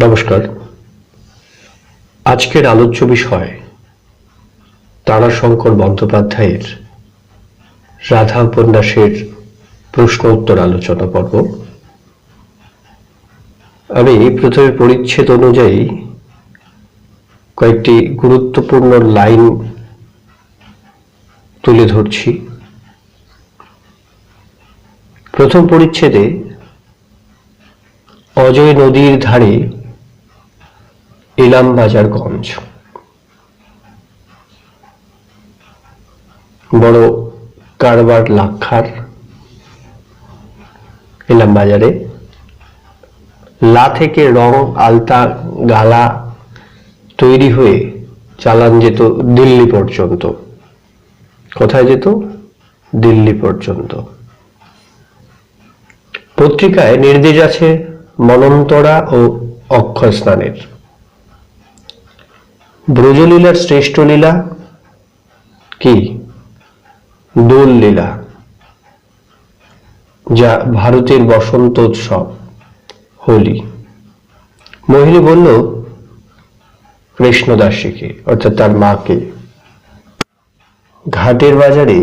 নমস্কার। আজকের আলোচ্য বিষয় তারাশঙ্কর বন্দ্যোপাধ্যায়ের রাধা উপন্যাসের প্রশ্ন উত্তর আলোচনা পর্ব। আমি প্রথমে পরিচ্ছেদ অনুযায়ী কয়েকটি গুরুত্বপূর্ণ লাইন তুলে ধরছি। প্রথম পরিচ্ছেদে অজয় নদীর ধারে ইলামবাজারগঞ্জ, বড় কারবার লাক্ষার ইলামবাজারে লা থেকে রং আলতা গালা তৈরি হয়ে চালান যেত দিল্লি পর্যন্ত। কোথায় যেত? দিল্লি পর্যন্ত। পত্রিকায় নির্দেশ আছে মনন্তরা ও অক্ষয় স্নানের। ব্রজলীলার শ্রেষ্ঠ লীলা কি? দোল লীলা, যা ভারতের বসন্ত উৎসব, হোলি। মোহিনী বলল কৃষ্ণদাসীকে, অর্থাৎ তার মাকে, ঘাটের বাজারে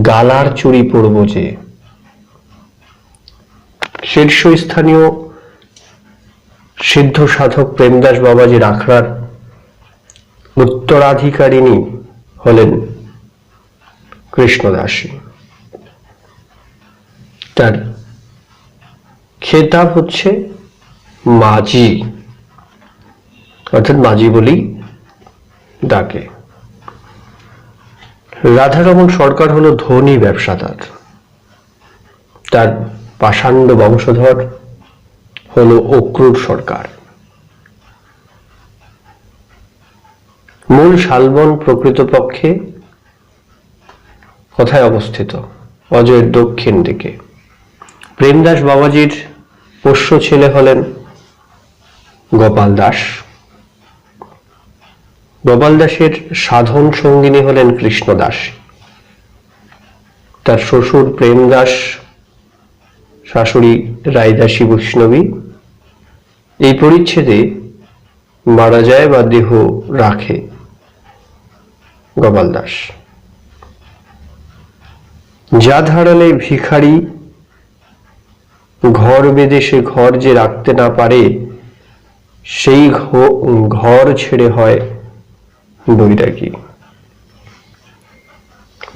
গালার চুড়ি পরব যে। শীর্ষস্থানীয় সিদ্ধ সাধক প্রেমদাস বাবাজির আখড়ার উত্তরাধিকারিণী হলেন কৃষ্ণদাসী। তার খেতাব হচ্ছে মাঝি, অর্থাৎ মাঝি বলি ডাকে। রাধারমণ সরকার হলো ধনী ব্যবসাদার। তার পাষাণ্ড বংশধর হলো অক্রূর সরকার। মূল শালবন প্রকৃতপক্ষে কোথায় অবস্থিত? অজয়ের দক্ষিণ দিকে। প্রেমদাস বাবাজির পোষ্য ছেলে হলেন গোপাল দাস। গোপাল দাসের সাধন সঙ্গিনী হলেন কৃষ্ণদাস। তার শ্বশুর প্রেমদাস, শাশুড়ি রায়দাসী বৈষ্ণবী। এই পরিচ্ছেদে মারা যায় বা দেহ রাখে গোপাল দাস। যা ধারালে ভিখারি ঘর বেঁধে সে ঘর যে রাখতে না পারে, সেই ঘর ছেড়ে হয় বৈরাগী।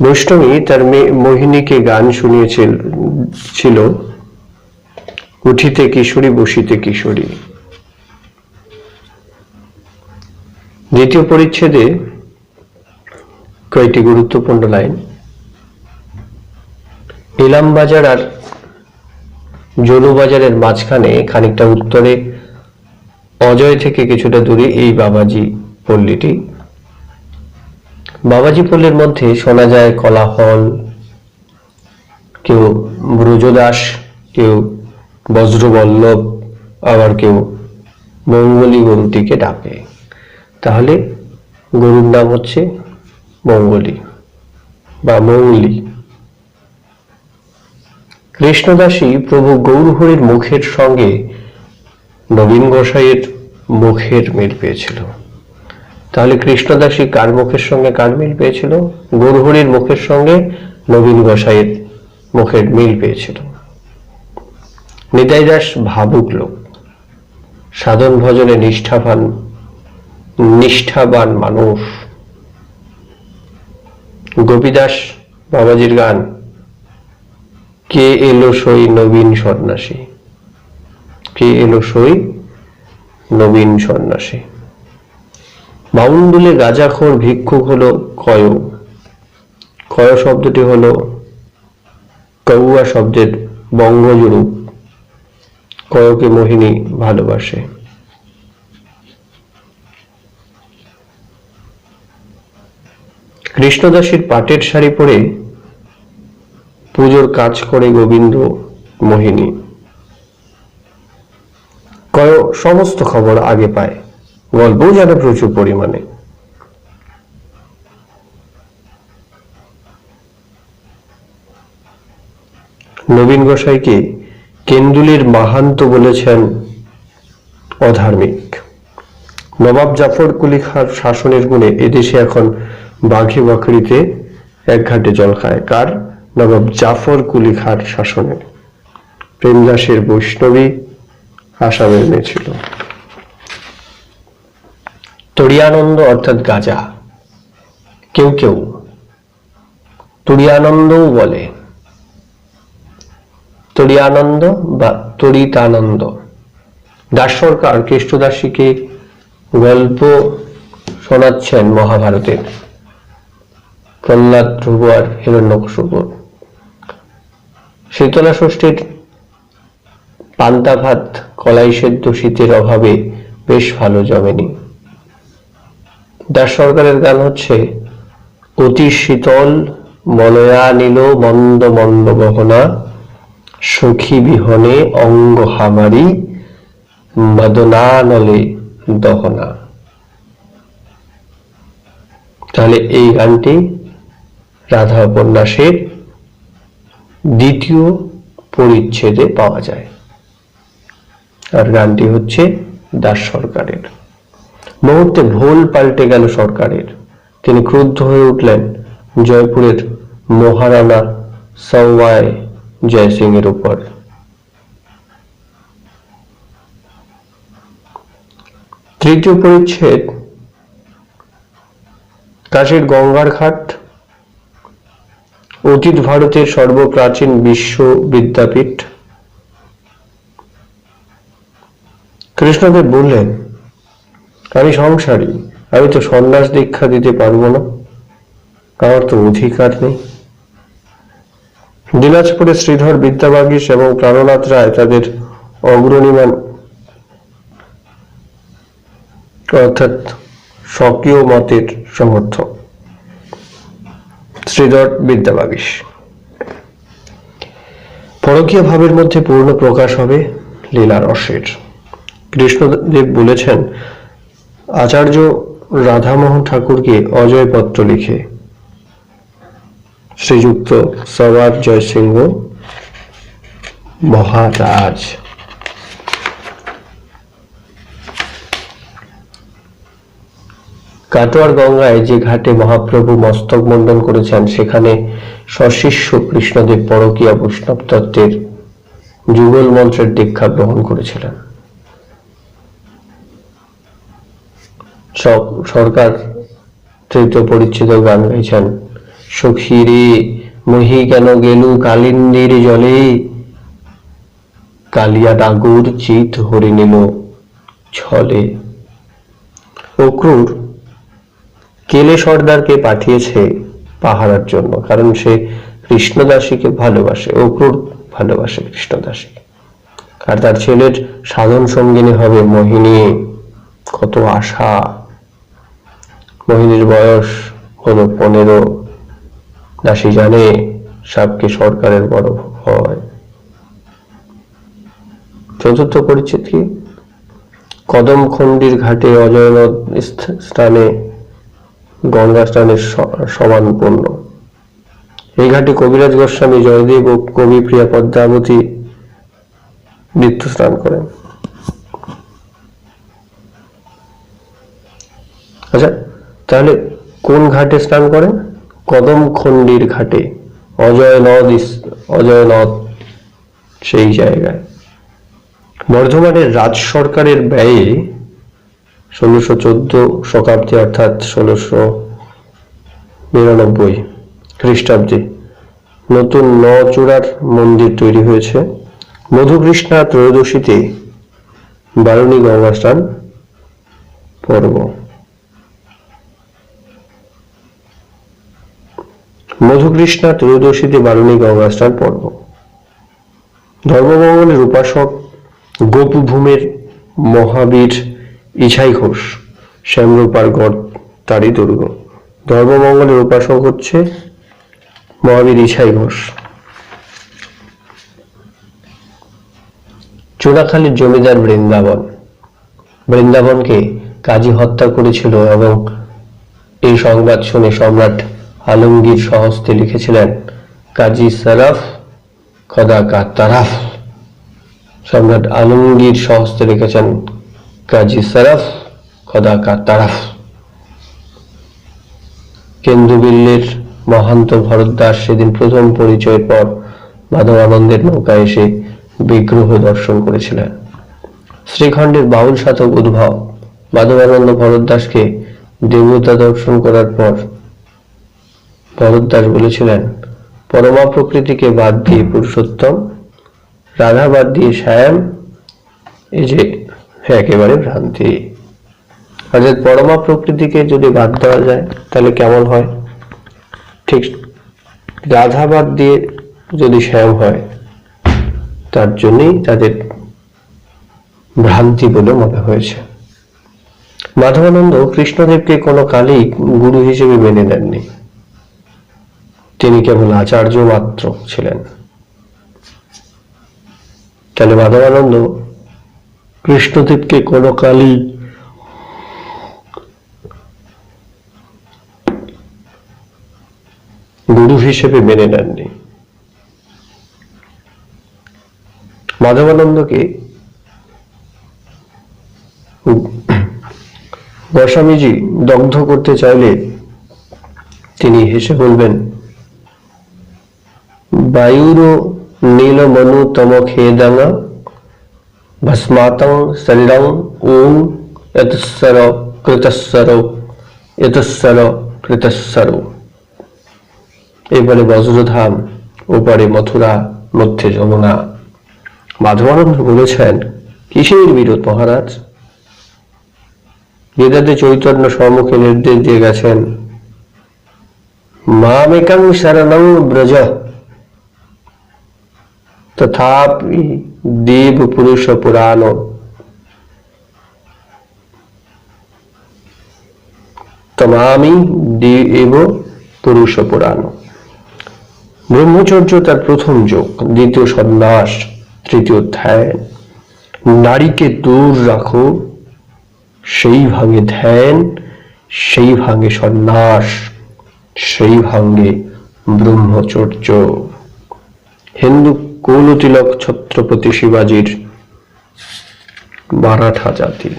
বৈষ্ণবী তার মেয়ে মোহিনীকে গান শুনিয়েছিল, উঠিতে কিশোরী বসিতে কিশোরী। দ্বিতীয় পরিচ্ছেদে কয়েকটি গুরুত্বপূর্ণ লাইন। ইলামবাজার আর জলুবাজারের মাঝখানে খানিকটা উত্তরে অজয় থেকে কিছুটা দূরে এই বাবাজি পল্লীটি। বাবাজি পল্লীর মধ্যে শোনা যায় কোলাহল। কেউ ব্রজদাস, কেউ বজ্রবল্লভ, আবার কেউ মঙ্গলী গরুটিকে ডাকে। তাহলে গরুর নাম হচ্ছে মঙ্গলী বা মৌলি। কৃষ্ণদাসী প্রভু গৌরহরির মুখের সঙ্গে নবীন গোসাইয়ের মুখের মিল পেয়েছিল। তাহলে কৃষ্ণদাসী কার মুখের সঙ্গে কার মিল পেয়েছিল? গৌরহরির মুখের সঙ্গে নবীন গোসাইয়ের মুখের মিল পেয়েছিল। নিতাই দাস ভাবুক লোক, সাধন ভজনে নিষ্ঠাবান মানুষ। গোপীদাস বাবাজির গান, কে এলো সই নবীন সন্ন্যাসী, কে এলো সই নবীন সন্ন্যাসী। বাউন্ডুলে গাঁজাখোর ভিক্ষুক হলো কয়। কয় শব্দটি হলো কৌয়া শব্দের বঙ্গজ রূপ। কয়কে মোহিনী ভালোবাসে। কৃষ্ণদাসীর পাটের শাড়ি পরে পুজোর কাজ করে গোবিন্দ মোহিনী। কয় সমস্ত খবর আগে পায়, গল্পও জানে প্রচুর পরিমাণে। নবীন গোসাইকে কেন্দুলির মাহান্ত বলেছেন অধার্মিক। নবাব জাফর কুলি খাঁর শাসনের গুণে এদেশে এখন বাঘে বাকড়িতে এক ঘাটে জল খায়। কার? নবাব জাফর কুলি খাঁর শাসনে। প্রেমদাসের বৈষ্ণবী আসামের মেয়ে ছিল। তরিয়ানন্দ অর্থাৎ গাঁজা, কেউ কেউ তরিয়ানন্দও বলে, তরিয়ানন্দ বা তরিতানন্দ। দাস সরকার কৃষ্ণদাসীকে গল্প শোনাচ্ছেন মহাভারতের, প্রহ্লাদ, ধ্রুব আর হিরণ্যকশিপুর। শীতলা ষষ্ঠীর পান্তা ভাত কলাই সেদ্ধ শীতের অভাবে বেশ ভালো জমেনি। দাস সরকারের গান হচ্ছে, অতি শীতল মলয়া নিল মন্দ মন্দ গহনা, সখী বিহনে অঙ্গ হামারি মদনানলে দহনা। তাহলে এই গানটি রাধা উপন্যাসের দ্বিতীয় পরিচ্ছেদে পাওয়া যায়, আর গানটি হচ্ছে দাস সরকারের। মুহূর্তে ভোল পাল্টে গেল সরকারের। তিনি ক্রুদ্ধ হয়ে উঠলেন জয়পুরের মহারানা সওয়াই জয় সিং এর উপর। তৃতীয় পরিচ্ছেদ কাশীর গঙ্গার ঘাট, অতীত ভারতের সর্বপ্রাচীন বিশ্ব বিদ্যাপীঠ। কৃষ্ণদেব বললেন, আমি সংসারী, আমি তো সন্ন্যাস দীক্ষা দিতে পারবো না, আমার তো অধিকার নেই। দিনাজপুরে শ্রীধর বিদ্যাবাগীশ এবং প্রাণনাথ রায় তাদের অগ্রণীমান অর্থাৎ স্বকীয় মতের সমর্থক। শ্রীধর বিদ্যাবাগীশ, পরকীয় ভাবের মধ্যে পূর্ণ প্রকাশ হবে লীলা রসের। কৃষ্ণদেব বলেছেন, আচার্য রাধামোহন ঠাকুরকে অজয় পত্র লিখে শ্রীযুক্ত সওয়ার জয়সিংহ মহারাজ। কাটোয়ার গঙ্গায় যে ঘাটে মহাপ্রভু মস্তক মণ্ডন করেছেন, সেখানে সশিষ্য কৃষ্ণদেব পরকীয়া বৈষ্ণব তত্ত্বের যুগল মন্ত্রের দীক্ষা গ্রহণ করেছিলেন। সরকার তৃতীয় পরিচ্ছেদ গান গাইছেন, সখী রে মহি কেন গেলু কালিন্দীর জলে, কালিয়া ডাগুর চিত হরি নিল ছলে। অক্রূর কেলে সর্দারকে পাঠিয়েছে পাহারার জন্য, কারণ সে কৃষ্ণদাসীকে ভালোবাসে। অক্রূর ভালোবাসে কৃষ্ণদাসী, আর তার ছেলের সাধন সঙ্গিনী হবে মোহিনী। কত আশা! মোহিনীর বয়স হলো 15। দাসী জানে সাপকে সরকারের বড় হয়। চতুর্থ পরিচ্ছেদ কি? কদমখণ্ডির ঘাটে অজয়নদ স্থানে গঙ্গা স্নানের সমান পূর্ণ। এই ঘাটে কবিরাজ গোস্বামী জয়দেব ও কবি প্রিয়া পদ্মাবতী নিত্য স্নান করেন। আচ্ছা, তাহলে কোন ঘাটে স্নান করেন? কদমখণ্ডির ঘাটে, অজয়নদ সেই জায়গায়। বর্ধমানের রাজ সরকারের ব্যয়ে 1614 শতাব্দী অর্থাৎ 1692 খ্রিস্টাব্দে নতুন নচূড়ার মন্দির তৈরি হয়েছে। মধুকৃষ্ণা ত্রয়োদশীতে বারুণী গঙ্গা স্নান পর্ব। মধুকৃষ্ণা ত্রয়োদশীতে বারুণী গঙ্গা স্নান পর্ব। ধর্মমঙ্গলের উপাসক গোপভূমের মহাবীর ইছাই ঘোষ, শ্যামরূপার গড় তারই দুর্গ। ধর্মমঙ্গলের উপাসক হচ্ছে মহাবীর ইছাই ঘোষ। চূড়াখালীর জমিদার বৃন্দাবনকে কাজী হত্যা করেছিল এবং এই সংবাদ শুনে সম্রাট আলমগীর স্বহস্তে লিখেছিলেন, কাজী সরফ খোদা কা তরফ। সম্রাট আলমগীর স্বহস্তে লিখেছেন, কাজী সরফ খোদা কা তরফ। কেন্দুবিল্লের মহান্ত ভরদ্বাস সেদিন প্রথম পরিচয়ের পর মাধবানন্দের নৌকায় এসে বিগ্রহ দর্শন করেছিলেন। শ্রীখণ্ডের বাউল সাধক উদ্ভব মাধবানন্দ ভরদ্বাসকে দেবতা দর্শন করার পর ভরদ্বাস বলেছিলেন, পরমা প্রকৃতিকে বাদ দিয়ে পুরুষোত্তম, রাধা বাদ দিয়ে শ্যাম, এই যে একেবারে ভ্রান্তি। অর্থাৎ পরমা প্রকৃতিকে যদি বাদ দেওয়া যায় তাহলে কেমন হয়, ঠিক রাধা বাদ দিয়ে যদি শ্যাম হয়, তার জন্যই তাদের ভ্রান্তি বলে মনে হয়েছে। মাধবানন্দ কৃষ্ণদেবকে কোনো কালেই গুরু হিসেবে মেনে নেননি, তিনি কেবল আচার্য মাত্র ছিলেন। তাহলে মাধবানন্দ কৃষ্ণদেবকে কোনো কালেই গুরু হিসেবে মেনে নেননি। মাধবানন্দকে গোস্বামীজি দগ্ধ করতে চাইলে তিনি হেসে বলবেন, বায়ুর নীলমনু তম খেদাঙ্গা ভস্মাতং শরীরং ওম এতস্সর কৃতস্সর এতস্সর কৃতস্সর। এবারে বজ্রধাম, ওপারে মথুরা, মধ্যে যমুনা। মাধবানন্দ বলেছেন, কিসের বিরোধ মহারাজ? বেদান্তে চৈতন্য সম্মুখে নির্দেশ দিয়ে গেছেন, মামেকং শরণং ব্রজ, তথাপি দেব পুরুষ পুরাণ। তমামি দেব পুরুষ পুরাণ। ব্রহ্মচর্য তার প্রথম যোগ, দ্বিতীয় সন্ন্যাস, তৃতীয় ধ্যান। নারীকে দূর রাখো, সেই ভাঙে ধ্যান, সেই ভাঙে সন্ন্যাস, সেই ভাঙে ব্রহ্মচর্য। হিন্দু কৌলতিলক ছত্রপতি শিবাজির মারাঠা জাতি।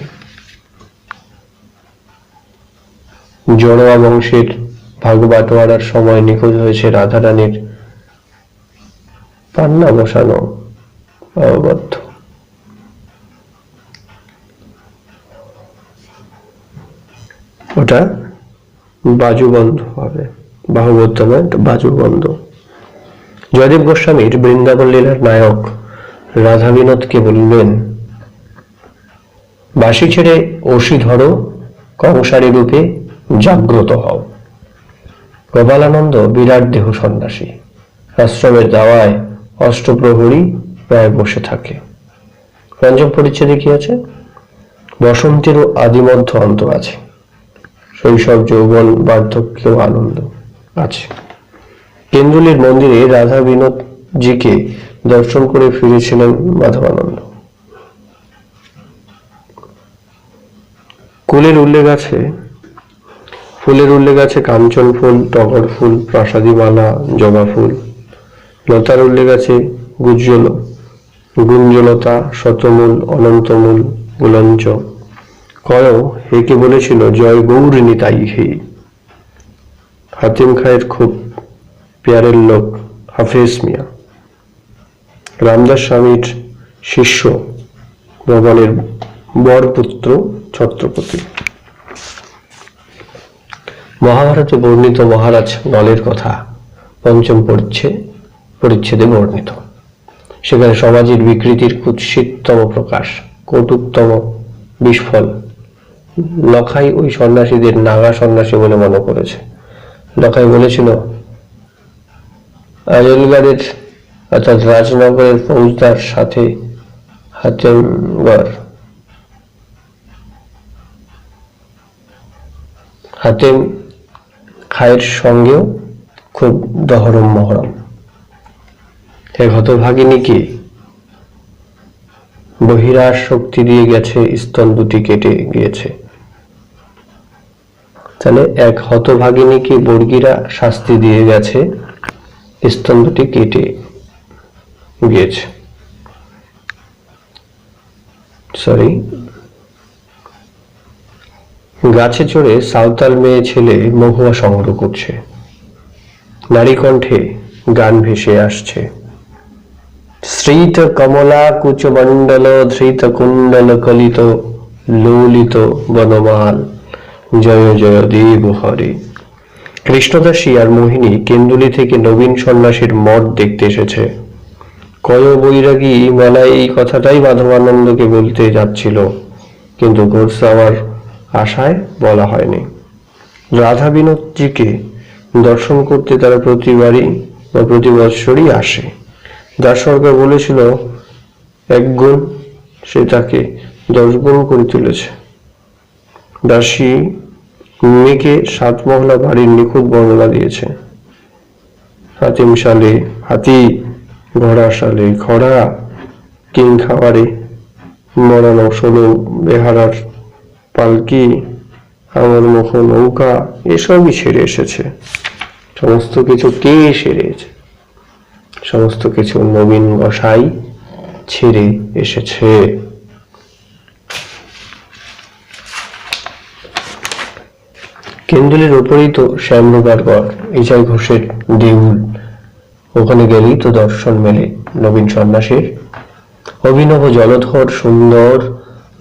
জড়োয়া বংশের ভাগবাটোয়ারার সময় নিখোঁজ হয়েছে রাধারানীর পান্না বসানো অবদ্ধ। ওটা বাজুবন্ধ হবে, বাহুবদ্ধ নয়, বাজুবন্ধ। জয়দেব গোস্বামীর বৃন্দাবন লীলার নায়ক রাধা বিনোদকে বললেন, বাঁশি ছেড়ে অসি ধরো, কংসারী রূপে জাগ্রত হও। গোপালানন্দ বিরাট দেহ সন্ন্যাসী, আশ্রমের দাওয়ায় অষ্টপ্রহরী প্রায় বসে থাকে। পঞ্চম পরিচ্ছেদে কি আছে? বসন্তেরও আদিমধ্য অন্ত আছে, শৈশব যৌবন বার্ধক্য আনন্দ আছে। কেন্দুলির মন্দিরে রাধা বিনোদজিকে দর্শন করে ফিরেছিলেন মাধবানন্দ। ফুলের উল্লেখ আছে কাঞ্চন ফুল, টগর ফুল, প্রাসাদী মালা, জবা ফুল। লতার উল্লেখ আছে গুঞ্জলতা, শতমূল, অনন্তমূল, গুলঞ্চ। কয় হেকে বলেছিল, জয় গৌর নিতাই হে। হাতিম খায়ের খুব পেয়ারের লোক হাফেজ মিয়া, রামদাস স্বামীর শিষ্য, ভগবানের বরপুত্র ছত্রপতি। মহাভারতে বর্ণিত মহারাজ নলের কথা পঞ্চম পরিচ্ছেদে বর্ণিত। সেখানে সমাজের বিকৃতির কুৎসিততম প্রকাশ, কটুকতম বিস্ফল। লখাই ওই সন্ন্যাসীদের নাগা সন্ন্যাসী বলে মনে করেছে। লখাই বলেছিল, আজলগাড়ের অর্থাৎ রাজনগরের ফৌজদার সাথে হাতেম খায়ের সঙ্গেও খুব দহরম মহরম। এক হতভাগিনীকে বহিরাশ শক্তি দিয়ে গেছে, স্তন দুটি কেটে গিয়েছে। তাহলে এক হতভাগিনীকে বর্গীরা শাস্তি দিয়ে গেছে, স্তন দুটি কেটে গিয়েছে। গাছে চড়ে সাঁওতাল মেয়ে ছেলে মহুয়া সংগ্রহ করছে, নারী কণ্ঠে গান ভেসে আসছে। শ্রীত কমলা কুচমণ্ডল ধৃত কুণ্ডল কলিত লোলিত বনমাল, জয় জয় দেব হরে। কৃষ্ণদাসী আর মোহিনী কেন্দুলি থেকে নবীন সন্ন্যাসীর মঠ দেখতে এসেছে। কয় বৈরাগী মেলায় এই কথাটাই মাধবানন্দকে বলতে যাচ্ছিল, কিন্তু ঘোড়সাওয়ার আশায় বলা হয়নি। রাধা বিনোদজিকে দর্শন করতে তারা প্রতিবারই বা প্রতি বৎসরই আসে। দাস সরকার বলেছিল 1 গুণ, সে তাকে 10 গুণ করে তুলেছে। দাসী মেয়েকে 7 মহলা বাড়ির নিখুঁত বর্ণনা দিয়েছে। হাতিম সালে হাতি, ঘোড়া সালে ঘোড়া, কিং খাবারে মরানো 16 বেহারার পালকি, আমার মুখ নৌকা, এসবই ছেড়ে এসেছে। সমস্ত কিছু কে সেরেছে? সমস্ত কিছু নবীন গোসাই ছেড়ে এসেছে। কেন্দুলের ওপরেই তো শ্যামরূপার গড়, ইজাই ঘোষের দেউল। ওখানে গেলেই তো দর্শন মেলে নবীন সন্ন্যাসীর। অভিনব জলধর সুন্দর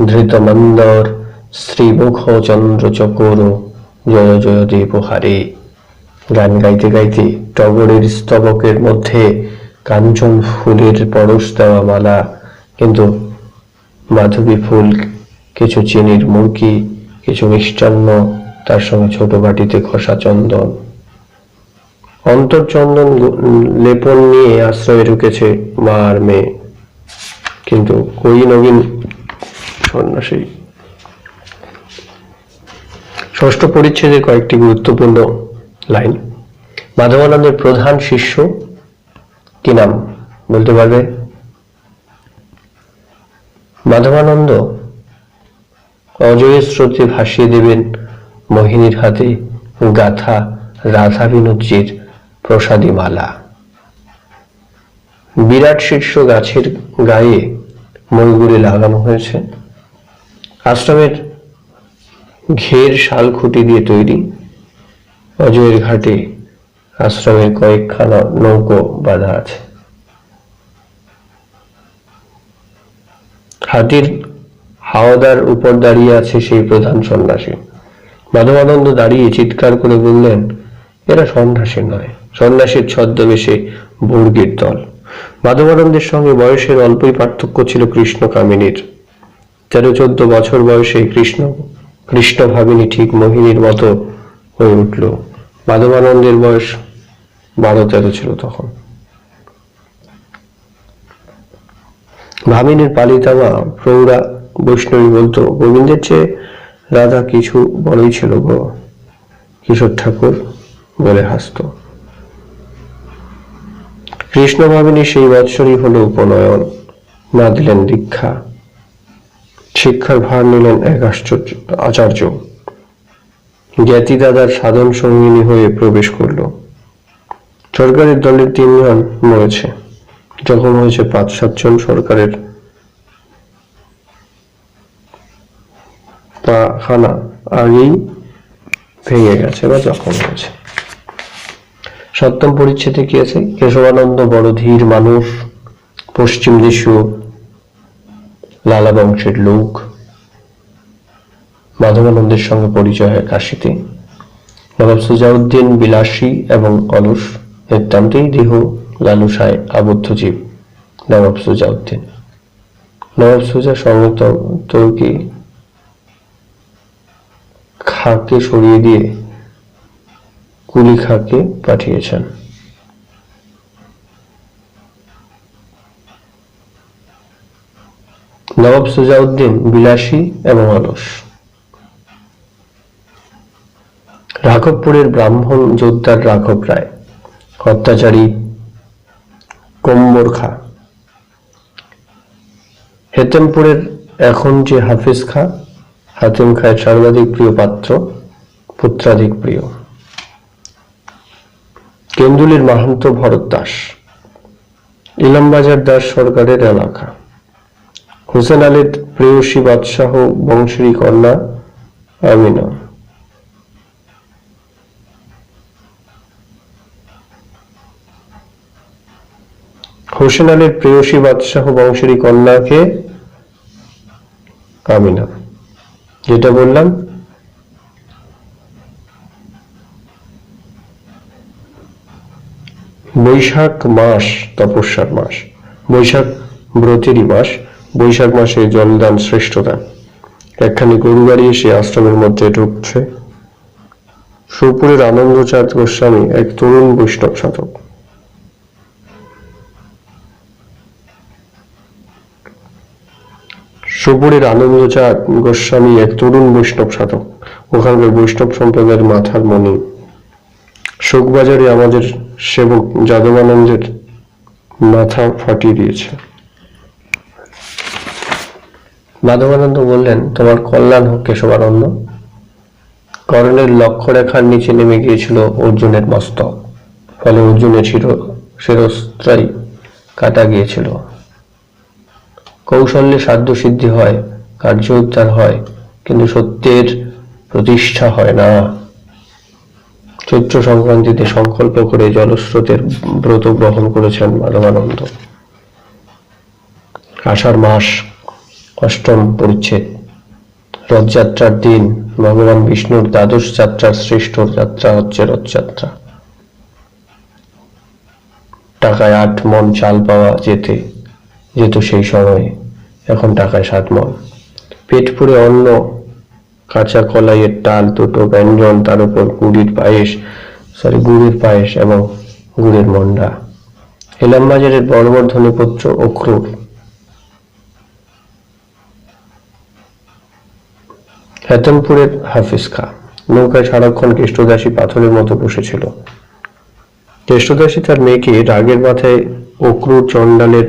ধৃত মন্দর, শ্রীমুখ চন্দ্র চকোর, জয় জয় দেব হারে। গান গাইতে গাইতে টগরের স্তবকের মধ্যে কাঞ্চন ফুলের পরশ দেওয়া মালা, কিন্তু মাধবী ফুল, কিছু চিনির মুরকি, কিছু মিষ্টান্ন, তার সঙ্গে ছোট বাটিতে ঘষা চন্দন। অন্তর্চন্দন লেপন নিয়ে আশ্রয়ে ঢুকেছে মা আর মেয়ে, কিন্তু কই নবীন সন্ন্যাসী। ষষ্ঠ পরিচ্ছেদের কয়েকটি গুরুত্বপূর্ণ লাইন। মাধবানন্দের প্রধান শিষ্য কি নাম বলতে পারবে? মাধবানন্দ অজয়ের স্রোতে ভাসিয়ে দেবেন মোহিনীর হাতে গাথা রাধা বিনোদজির প্রসাদী মালা। বিরাট শীর্ষ গাছের গায়ে ময়ূরগুলি লাগানো হয়েছে। আশ্রমের ঘের শাল খুঁটি দিয়ে তৈরি। অজয়ের ঘাটে আশ্রমের কয়েকখানা নৌকো বাঁধা আছে। হাতির হাওদার উপর দাঁড়িয়ে আছে সেই প্রধান সন্ন্যাসী। মাধবানন্দ দাঁড়িয়ে চিৎকার করে বললেন, এরা সন্ন্যাসী নয়, সন্ন্যাসীর ছদ্মবেশে বর্গীর দল। মাধবানন্দের সঙ্গে বয়সের অল্পই পার্থক্য ছিল কৃষ্ণ কামিনীর। 13-14 বছর বয়সে কৃষ্ণ ভাবিনী ঠিক মোহিনীর মতো হয়ে উঠল। মাধবানন্দের বয়স 12-13 ছিল তখন। ভামিনীর পালিতা মা প্রৌঢ়া বৈষ্ণবী বলতো, গোবিন্দের চেয়ে রাধা কিছু বড়ই ছিল গো। কিশোর ঠাকুর বলে হাসত। কৃষ্ণ ভাবিনী সেই বৎসরই হলো উপনয়ন। মা দিলেন দীক্ষা। শিক্ষার ভার নিলেন এক আচার্য। জ্ঞাতি দাদার সাধন সঙ্গিনী হয়ে প্রবেশ করল। সরকারের দলের 3 জন মরেছে, জখম হয়েছে 5-7 জন। সরকারের পাখানা আগেই ভেঙে গেছে বা জখম হয়েছে। 7ম পরিচ্ছেদে কি আছে? কেশবানন্দ বড় ধীর মানুষ, পশ্চিম দেশীয় লালা বংশের লোক। মাধবানন্দের সঙ্গে পরিচয় হয় কাশীতে। নবাব সুজাউদ্দিন বিলাসী এবং অলস, নিতান্তই দেহ লালসায় আবদ্ধ জীব নবাব সুজাউদ্দিন। নবাব সুজা সমতর্কী খাকে সরিয়ে দিয়ে কুলি খাকে পাঠিয়েছেন। নবাব সুজাউদ্দিন বিলাসী এবং অলস। রাঘবপুরের ব্রাহ্মণ যোদ্ধার রাঘব রায়, অত্যাচারী কম্বর খা। হেতেমপুরের এখন যে হাফিজ খা, হাতিম খায়ের সর্বাধিক প্রিয় পাত্র, পুত্রাধিক প্রিয়। কেন্দুলির মাহান্ত ভরত দাস, ইলামবাজার দাস সরকারের এলাকা। হোসেন আলীর প্রেয়সী বাদশাহ বংশেরই কন্যা আমিনা। হোসেন আলীর প্রেয়সী বাদশাহ বংশেরই কন্যাকে আমিনা। যেটা বললাম বৈশাখ মাস তপস্যার মাস, বৈশাখ ব্রতেরই মাস। বৈশাখ মাসে জলদান শ্রেষ্ঠ দান। একখানি গরু গাড়ি এসে আশ্রমের মধ্যে ঢুকছে। সোপুরের আনন্দচাঁদ গোস্বামী এক তরুণ বৈষ্ণব সাধক। সোপুরের আনন্দচাঁদ গোস্বামী এক তরুণ বৈষ্ণব সাধক, ওখানকার বৈষ্ণব সম্প্রদায়ের মাথার মণি। শোকবাজারে আমাদের সেবক যাদবানন্দের মাথা ফাটিয়ে দিয়েছে। মাধবানন্দ বললেন, তোমার কল্যাণ হোক কেশবানন্দ। করণের লক্ষ্যরেখার নিচে নেমে গিয়েছিল অর্জুনের মস্তক, ফলে অর্জুনের শিরস্ত্রাই কাটা গিয়েছিল। কৌশল্যে সাধ্য সিদ্ধি হয়, কার্য উদ্ধার হয়, কিন্তু সত্যের প্রতিষ্ঠা হয় না। চৈত্র সংক্রান্তিতে সংকল্প করে জলস্রোতের ব্রত গ্রহণ করেছেন মাধবানন্দ। আষাঢ় মাস, অষ্টম পরিচ্ছেদ। রথযাত্রার দিন ভগবান বিষ্ণুর দ্বাদশ যাত্রার শ্রেষ্ঠ যাত্রা হচ্ছে রথযাত্রা। টাকায় 8 মণ চাল পাওয়া যেত সেই সময়ে, এখন টাকায় 7 মণ। পেট পুরে অন্ন, কাঁচা কলাইয়ের ডাল, দুটো ব্যঞ্জন, তার উপর গুড়ের পায়েস এবং গুড়ের মন্ডা। ইলামবাজারের বর্বর ধনীপুত্র অক্রুর হেতমপুরের হাফিজ খা নৌকায় সারাক্ষণ কেষ্টদাসী পাথরের মতো বসেছিল। কেষ্টদাসী তার মেয়েকে রাগের মাথায় অক্রুর চণ্ডালের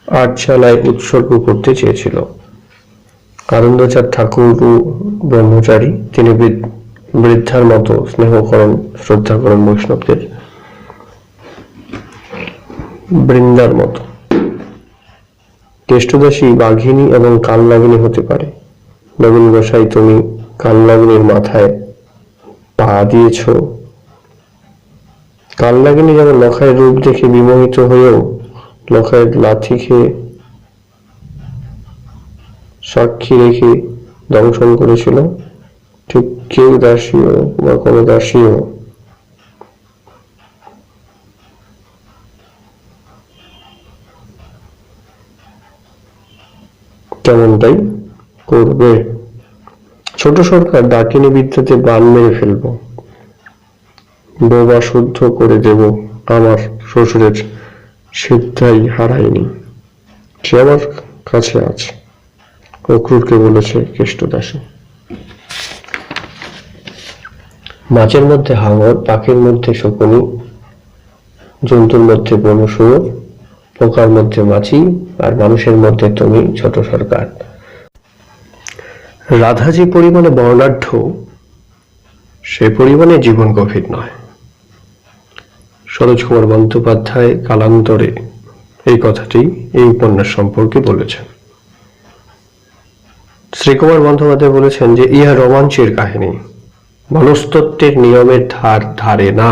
আটচালায় উৎসর্গ করতে চেয়েছিল। আনন্দচাঁদ ঠাকুর ব্রহ্মচারী, তিনি বৃদ্ধার মতো স্নেহ করেন, শ্রদ্ধা করেন বৈষ্ণবদের, বৃন্দার মতো। কেষ্টদাসী বাঘিনী এবং কালনাগিনী হতে পারে। নবীন গোসাই, তুমি কালনাগিনীর মাথায় পা দিয়েছ। কালনাগিনী যেমন লখায়ের রূপ দেখে বিমোহিত হয়েও লখায়ের লাথি খেয়ে সাক্ষী রেখে দংশন করেছিল, ঠিক কেউ দাসীও বা কোনো দাসীও তেমনটাই করবে। ছোট সরকার ডাকিনী বিদ্যাতে বান মেরে ফেলবো, বোবা শুদ্ধ করে দেব। আমার শ্বশুরের সিদ্ধাই হারায়নি, সে আমার কাছে আছে, অক্রুরকে বলেছে কেষ্টদাসী। মাছের মধ্যে হাঙর, পাখির মধ্যে শকুনি, জন্তুর মধ্যে বনু শুয়োর, পোকার মধ্যে মাছি, আর মানুষের মধ্যে তুমি ছোট সরকার। রাধা যে পরিমাণে বর্ণাঢ্য, সে পরিমাণে জীবন গভীর নয়। সরোজ কুমার বন্দ্যোপাধ্যায় কালান্তরে এই কথাটি এই উপন্যাস সম্পর্কে বলেছেন। শ্রীকুমার বন্দ্যোপাধ্যায় বলেছেন যে ইহা রোমাঞ্চের কাহিনী, মনস্তত্ত্বের নিয়মের ধারে না।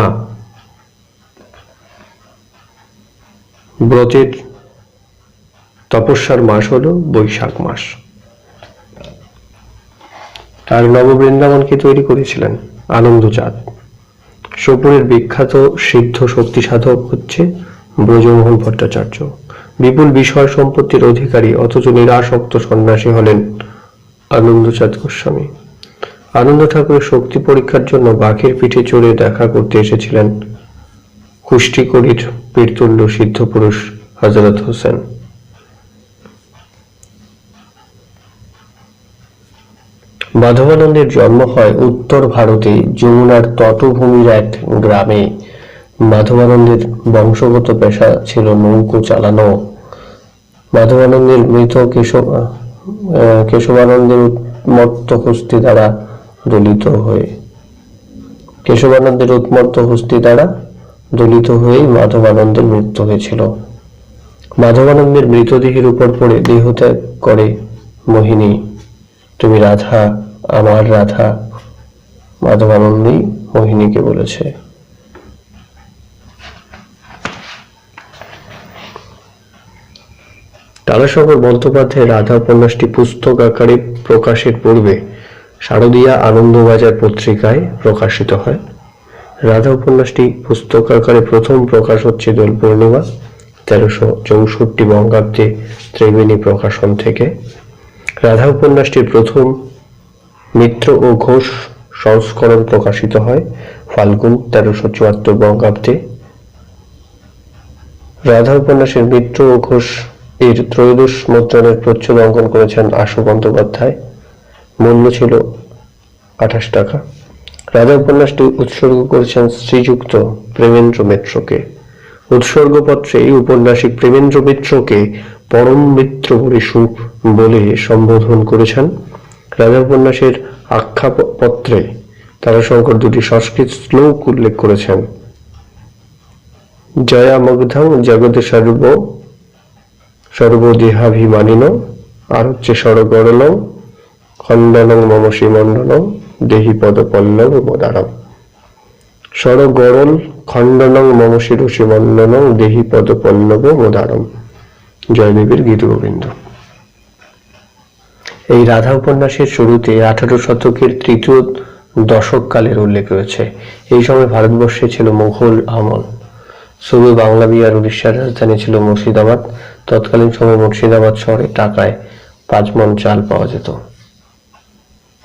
ব্রতের তপস্যার মাস হল বৈশাখ মাস। আর নববৃন্দাবনকে তৈরি করেছিলেন আনন্দচাঁদ। সোপুরের বিখ্যাত সিদ্ধ শক্তি সাধক হচ্ছে ব্রজমোহন ভট্টাচার্য। বিপুল বিষয় সম্পত্তির অধিকারী অথচ নিরাসক্ত সন্ন্যাসী হলেন আনন্দচাঁদ গোস্বামী। আনন্দ ঠাকুরের শক্তি পরীক্ষার জন্য বাঘের পিঠে চড়ে দেখা করতে এসেছিলেন কুষ্টিকড়ির পীরতুল্য সিদ্ধ পুরুষ হযরত হোসেন। মাধবানন্দের জন্ম হয় উত্তর ভারতে যমুনার তটভূমির এক গ্রামে। মাধবানন্দের বংশগত পেশা ছিল নৌকো চালানো। মাধবানন্দের মৃত কেশবানন্দের উন্মত্ত হস্তি দ্বারা দলিত হয়েই মাধবানন্দের মৃত্যু হয়েছিল। মাধবানন্দের মৃতদেহের উপর পড়ে দেহত্যাগ করে মোহিনী। তুমি রাধা, আমার রাধা, মাধবানন্দই মোহিনীকে বলেছে। তারাশঙ্কর বন্দ্যোপাধ্যায়ের রাধা উপন্যাসটি পুস্তক আকারে প্রকাশের পূর্বে শারদীয়া আনন্দবাজার পত্রিকায় প্রকাশিত হয়। রাধা উপন্যাসটি পুস্তক আকারে প্রথম প্রকাশ হচ্ছে দোল পূর্ণিমা 1364 বঙ্গাব্দে ত্রিবেণী প্রকাশন থেকে। রাধা উপন্যাসটির প্রথম মিত্র ও ঘোষ সংস্করণ প্রকাশিত হয় ফাল্গুন 1374 বঙ্গাব্দে। রাধা উপন্যাসের মিত্র ও ঘোষ এর ত্রয়োদশ মুদ্রণের প্রচ্ছদ অঙ্কন করেছেন আশু বন্দ্যোপাধ্যায়। মূল্য ছিল 28 টাকা। রাধা উপন্যাসটি উৎসর্গ করেছেন শ্রীযুক্ত প্রেমেন্দ্র মিত্রকে। উৎসর্গপত্রে উপন্যাসিক প্রেমেন্দ্র মিত্রকে পরম মিত্র পরিশু বলে সম্বোধন করেছেন। রাধা উপন্যাসের আখ্যাপত্রে তারাশঙ্কর দুটি সংস্কৃত শ্লোক উল্লেখ করেছেন। জয়ামগ্ধং জগতে সর্বদেহাভিমানিন, আর হচ্ছে সরগরলং খণ্ডনং মম শ্রীমণ্ডলং দেহি পদ পল্লব মোদারম। সরগরল খণ্ডনং মম শ্রীমণ্ডলং দেহি পদ পল্লব মোদারম। জয়দেবের গীত গোবিন্দ। এই রাধা উপন্যাসের শুরুতে 18 শতকের তৃতীয় দশক কালের উল্লেখ রয়েছে। এই সময় ভারতবর্ষে ছিল মুঘল আমল। সুবে বাংলা বিহার উড়িষ্যার রাজধানী ছিল মুর্শিদাবাদ। তৎকালীন সময় মুর্শিদাবাদ শহরে টাকায় 5 মণ চাল পাওয়া যেত।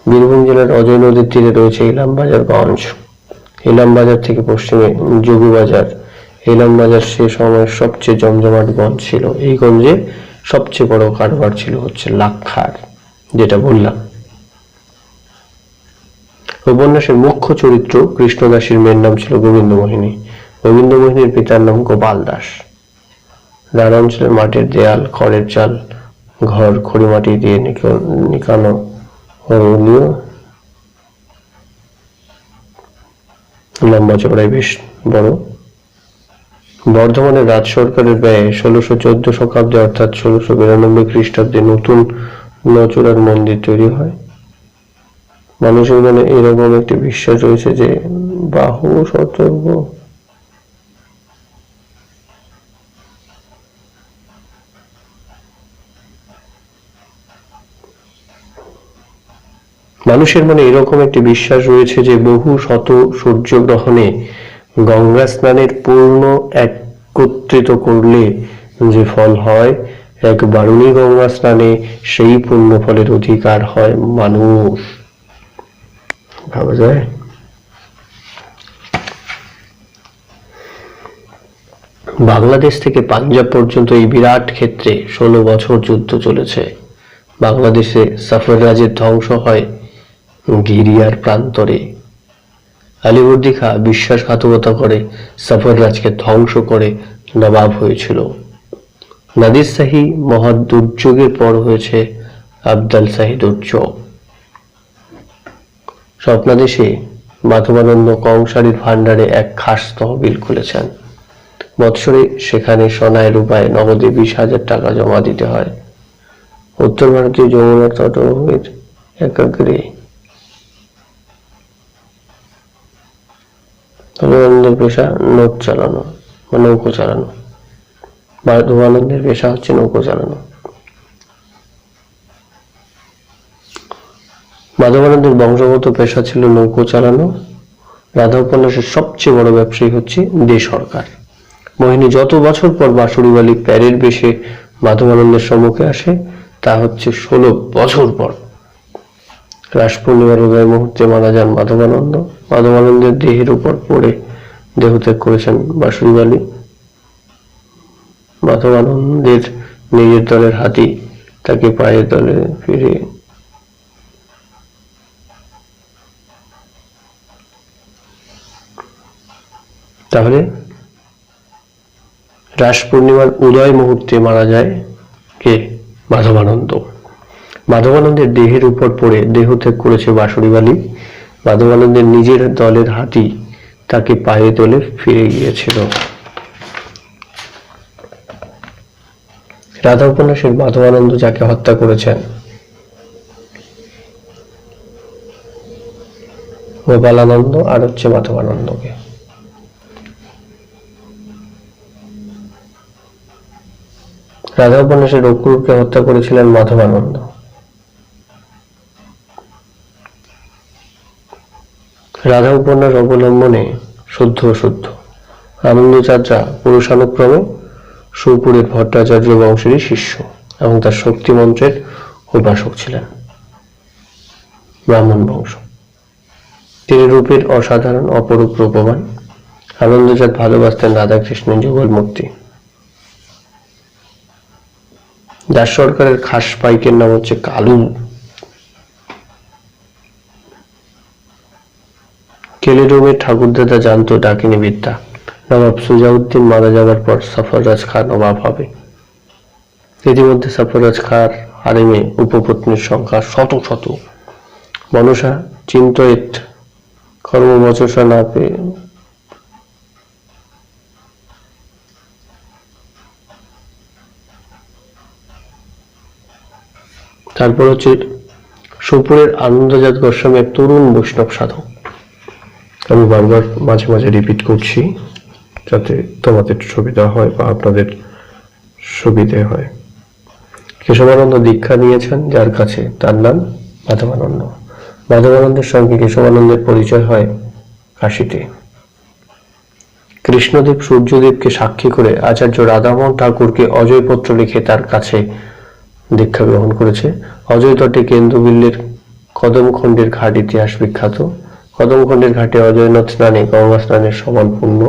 বীরভূম জেলার অজয় নদীর তীরে রয়েছে ইলামবাজার গঞ্জ। ইলামবাজার থেকে পশ্চিমে যোগীবাজার। ইলামবাজার সে সময়ের সবচেয়ে জমজমাট গঞ্জ ছিল। এই গঞ্জে সবচেয়ে বড় কারবার ছিল হচ্ছে লাক্ষার, যেটা বললাম। উপন্যাসের মুখ্য চরিত্র কৃষ্ণদাসীর মেয়ের নাম ছিল গোবিন্দমোহিনী। গোবিন্দমোহিনীর পিতার নাম গোপাল দাস। গ্রাম অঞ্চলের মাটির দেয়াল, খড়ের চাল ঘর, খড়িমাটি দিয়ে নিকানো লম্বা চওড়ায় বেশ বড়। বর্ধমানের রাজ সরকারের ব্যয়ে 1614 শতাব্দে অর্থাৎ 1692 খ্রিস্টাব্দে নতুন নচুরার মন্দির তৈরি হয়। মানুষের মনে এরকম একটি বিশ্বাস রয়েছে যে বাহু সতর্ক মানুষের মনে এরকম একটি বিশ্বাস রয়েছে যে বহু শত সূর্যগ্রহণে গঙ্গা স্নানের পূর্ণ একত্রিত করলে যে ফল হয়, এক বারুণী গঙ্গা স্নানে সেই পূর্ণ ফলের অধিকার হয় মানুষ। ভাবা যায়? বাংলাদেশ থেকে পাঞ্জাব পর্যন্ত এই বিরাট ক্ষেত্রে 16 বছর যুদ্ধ চলেছে। বাংলাদেশে সফররাজের ধ্বংস হয় গিরিয়ার প্রান্তরে। আলীবর্দী খাঁ বিশ্বাসঘাতকতা করে সফররাজকে ধ্বংস করে নবাব হয়েছিল। নাদির শাহী মহা দুর্যোগের পর হয়েছে আবদাল শাহী দুর্যোগ। স্বপ্নাদেশে মাধবানন্দ কংসারীর ভাণ্ডারে এক খাস তহবিল খুলেছেন। বৎসরে সেখানে সোনায় রূপায় নগদে 20,000 টাকা জমা দিতে হয়। উত্তর ভারতীয় যমুনা তটভূমির একাগ্রে মাধবানন্দের পেশা নোট চালানো বা নৌকো চালানো। মাধবানন্দের পেশা হচ্ছে নৌকো চালানো। মাধবানন্দের বংশগত পেশা ছিল নৌকো চালানো। রাধা উপন্যাসের সবচেয়ে বড় ব্যবসায়ী হচ্ছে দে সরকার। মোহিনী যত বছর পর বাঁশুড়িবালি প্যারের বেশে মাধবানন্দের সম্মুখে আসে তা হচ্ছে 16 বছর পর। রাস পূর্ণিমার উদয় মুহূর্তে মারা যান মাধবানন্দ। মাধবানন্দের দেহের উপর পড়ে দেহত্যাগ করেছেন বাঁশুড়িবালি। মাধবানন্দের নিজের দলের হাতি তাকে পায়ের দলে ফিরে তাহলে রাস পূর্ণিমার উদয় মুহূর্তে মারা যায় কে? মাধবানন্দ। মাধবানন্দের দেহের উপর পড়ে দেহত্যাগ করেছে বাঁশুড়িবালি। মাধবানন্দের নিজের দলের হাতি তাকে পায়ে তোলে ফিরে গিয়েছিল। রাধা উপন্যাসের মাধবানন্দ যাকে হত্যা করেছেন গোপালানন্দ আর হচ্ছে মাধবানন্দকে। রাধা উপন্যাসে রঘুরূপকে হত্যা করেছিলেন মাধবানন্দ। রাধা উপন্যাস অবলম্বনে শুদ্ধ অশুদ্ধ আনন্দচাঁদরা পুরুষানুক্রমে সুরপুরের ভট্টাচার্য বংশেরই শিষ্য এবং তার শক্তি মন্ত্রের উপাসক ছিলেন, ব্রাহ্মণ বংশ। তিনি রূপের অসাধারণ অপরূপ রূপবান। আনন্দচাঁদ ভালোবাসতেন রাধাকৃষ্ণের যুগল মূর্তি। দাস সরকারের খাস পাইকের নাম হচ্ছে কালু। কেলেডোমের ঠাকুরদাদা জানতো ডাকিনী বিদ্যা। নবাব সুজাউদ্দিন মারা যাওয়ার পর সফররাজ খাঁ নবাব হবে। ইতিমধ্যে সফররাজ খাঁর হারেমে উপপত্নীর সংখ্যা শত শত। মনসা চিন্তয়েত কর্মবচসা না পেয়ে তারপর হচ্ছে সুরপুরের আনন্দজাত গোস্বামী এক তরুণ বৈষ্ণব সাধক। আমি বারবার মাঝে মাঝে রিপিট করছি যাতে তোমাদের সুবিধা হয় বা আপনাদের সুবিধে হয়। কেশবানন্দ দীক্ষা নিয়েছেন যার কাছে, তার নাম মাধবানন্দ। মাধবানন্দের সঙ্গে কেশবানন্দের পরিচয় হয় কাশীতে। কৃষ্ণদেব সূর্যদেবকে সাক্ষী করে আচার্য রাধামোহন ঠাকুরকে অজয় পত্র লিখে তার কাছে দীক্ষা গ্রহণ করেছে। অজয় তটে কেন্দ্রবিল্লের কদমখণ্ডের ঘাট ইতিহাস বিখ্যাত। কদমখণ্ডের ঘাটে অজয়নাথ স্নানে গঙ্গা স্নানের সমান পুণ্য।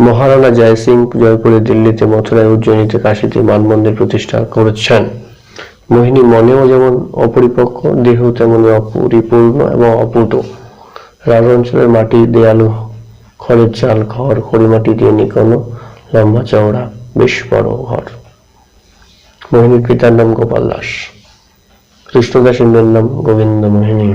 মহারানা জয় সিং জয়পুরে, দিল্লিতে, মথুরায়, উজ্জয়িনীতে, কাশীতে মানমন্দির প্রতিষ্ঠা করেছেন। মোহিনী মনেও যেমন অপরিপক্ক, দেহেও তেমনি অপরিপূর্ণ এবং অপুট। রাজ অঞ্চলের মাটি দেয়ালু, খড়ের চাল ঘর, খড়িমাটি দিয়ে নিকোনো, লম্বা চওড়া, বেশ বড় ঘর। মোহিনীর পিতার নাম গোপাল দাস, কৃষ্ণদাসের মেয়ের নাম গোবিন্দ মোহিনী।